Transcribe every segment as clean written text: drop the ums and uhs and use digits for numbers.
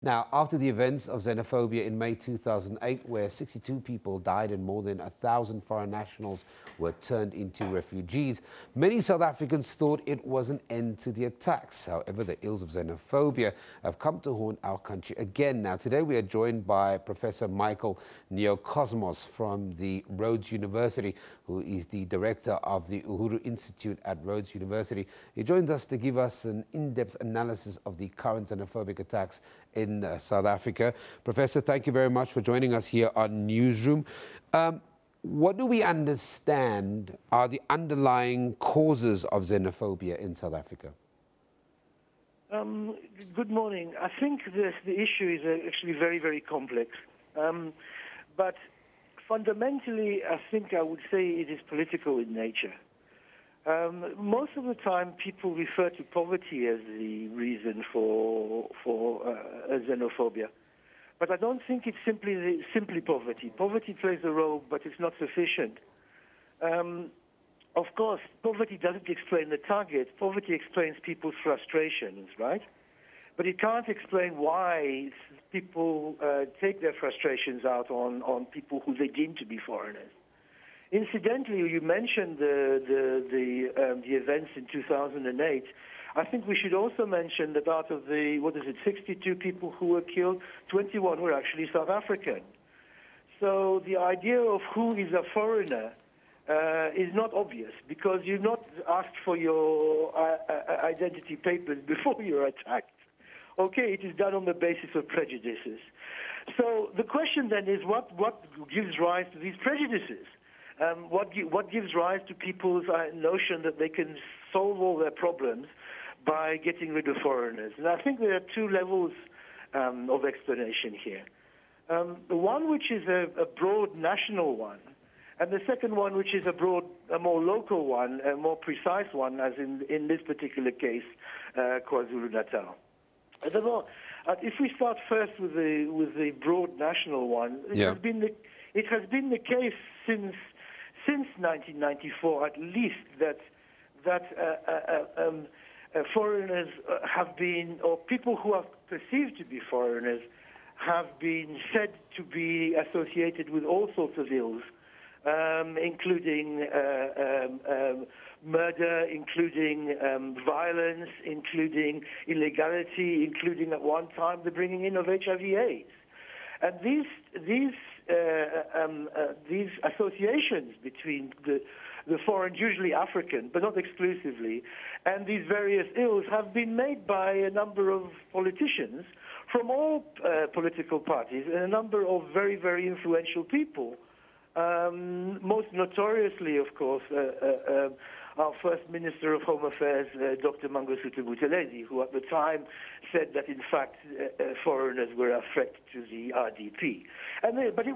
Now, after the events of xenophobia in May 2008, where 62 people died and more than 1,000 foreign nationals were turned into refugees, many South Africans thought it was an end to the attacks. However, the ills of xenophobia have come to haunt our country again. Now, today we are joined by Professor Micheal Neocosmos from the Rhodes University, who is the director of the UHURU Institute at Rhodes University. He joins us to give us an in-depth analysis of the current xenophobic attacks in South Africa. Professor, thank you very much for joining us here on Newsroom. What do we understand are the underlying causes of xenophobia in South Africa? Good morning. I think the issue is actually very, very complex. But fundamentally, I think I would say it is political in nature. Most of the time, people refer to poverty as the reason for xenophobia. But I don't think it's simply poverty. Poverty plays a role, but it's not sufficient. Of course, poverty doesn't explain the target. Poverty explains people's frustrations, right? But it can't explain why people take their frustrations out on people who they deem to be foreigners. Incidentally, you mentioned the events in 2008. I think we should also mention that out of the, 62 people who were killed, 21 were actually South African. So the idea of who is a foreigner is not obvious, because you're not asked for your identity papers before you're attacked. Okay, it is done on the basis of prejudices. So the question then is, what gives rise to these prejudices? What gives rise to people's notion that they can solve all their problems by getting rid of foreigners? And I think there are two levels of explanation here. The one which is a broad national one, and the second one which is a more local one, a more precise one, as in this particular case, KwaZulu-Natal. If we start first with the broad national one, it has been the case since 1994, at least, that foreigners have been, or people who are perceived to be foreigners, have been said to be associated with all sorts of ills, including murder, including violence, including illegality, including at one time the bringing in of HIV/AIDS. And these associations between the foreign, usually African, but not exclusively, and these various ills have been made by a number of politicians from all political parties and a number of very, very influential people. Most notoriously, of course, our First Minister of Home Affairs, Dr. Mangosuthu Buthelezi, who at the time said that, in fact, foreigners were a threat to the RDP. But it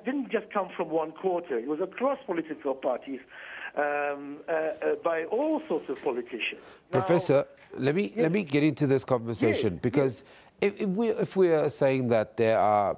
didn't just come from one quarter. It was across political parties by all sorts of politicians. Professor, let me get into this conversation, because if we are saying that there are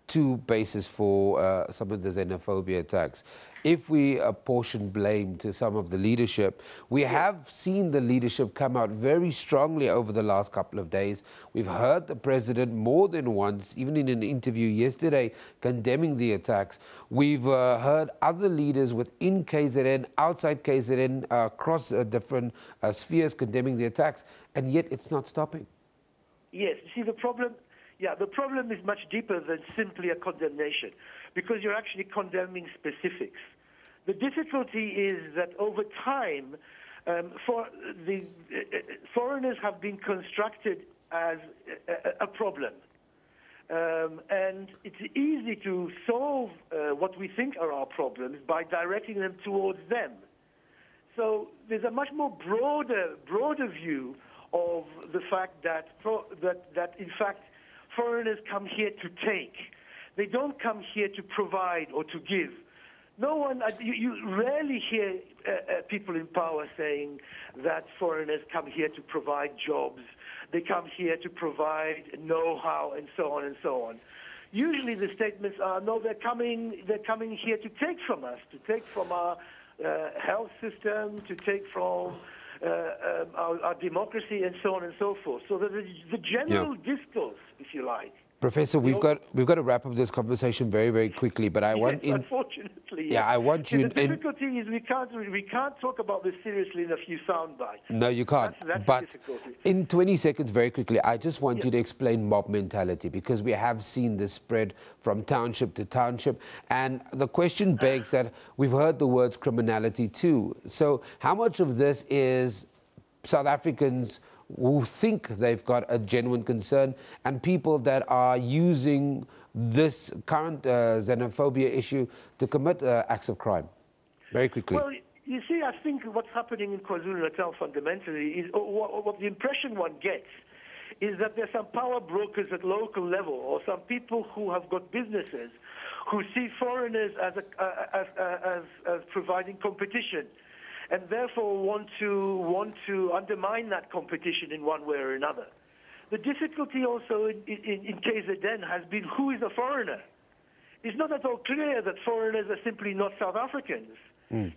two bases for some of the xenophobia attacks, if we apportion blame to some of the leadership, we have seen the leadership come out very strongly over the last couple of days. We've heard the president more than once, even in an interview yesterday, condemning the attacks. We've heard other leaders within KZN, outside KZN, across different spheres condemning the attacks, and yet it's not stopping. Yes, you see, the problem is much deeper than simply a condemnation, because you're actually condemning specifics. The difficulty is that over time, foreigners have been constructed as a problem. And it's easy to solve what we think are our problems by directing them towards them. So there's a much more broader view of the fact that in fact, foreigners come here to take. They don't come here to provide or to give. No one, you rarely hear people in power saying that foreigners come here to provide jobs. They come here to provide know-how, and so on and so on. Usually the statements are, no, they're coming here to take from us, to take from our health system, to take from our democracy, and so on and so forth. So that the general discourse, if you like. Professor, we've got to wrap up this conversation very, very quickly. But I want, unfortunately, I want you. The difficulty is we can't talk about this seriously in a few sound bites. No, you can't. That's but the difficulty. In 20 seconds, very quickly, I just want you to explain mob mentality, because we have seen this spread from township to township, and the question begs that we've heard the words criminality too. So, how much of this is South Africans who think they've got a genuine concern, and people that are using this current xenophobia issue to commit acts of crime? Very quickly. Well, you see, I think what's happening in KwaZulu-Natal fundamentally is, what the impression one gets is that there's some power brokers at local level, or some people who have got businesses who see foreigners as providing competition, and therefore want to undermine that competition in one way or another. The difficulty also in KZN has been, who is a foreigner? It's not at all clear that foreigners are simply not South Africans.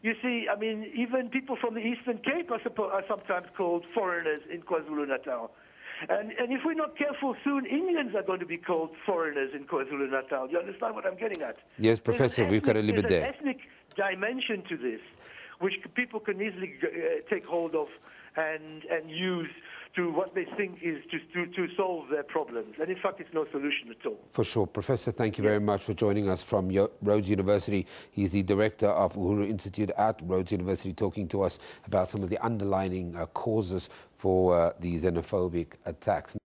You see, I mean, even people from the Eastern Cape are sometimes called foreigners in KwaZulu-Natal. And if we're not careful, soon Indians are going to be called foreigners in KwaZulu-Natal. You understand what I'm getting at? Yes, Professor, we've got to leave it there. There's an ethnic dimension to this, which people can easily take hold of and use to what they think is to solve their problems. And in fact, it's no solution at all. For sure. Professor, thank you very much for joining us from Rhodes University. He's the director of UHURU Institute at Rhodes University, talking to us about some of the underlying causes for the xenophobic attacks.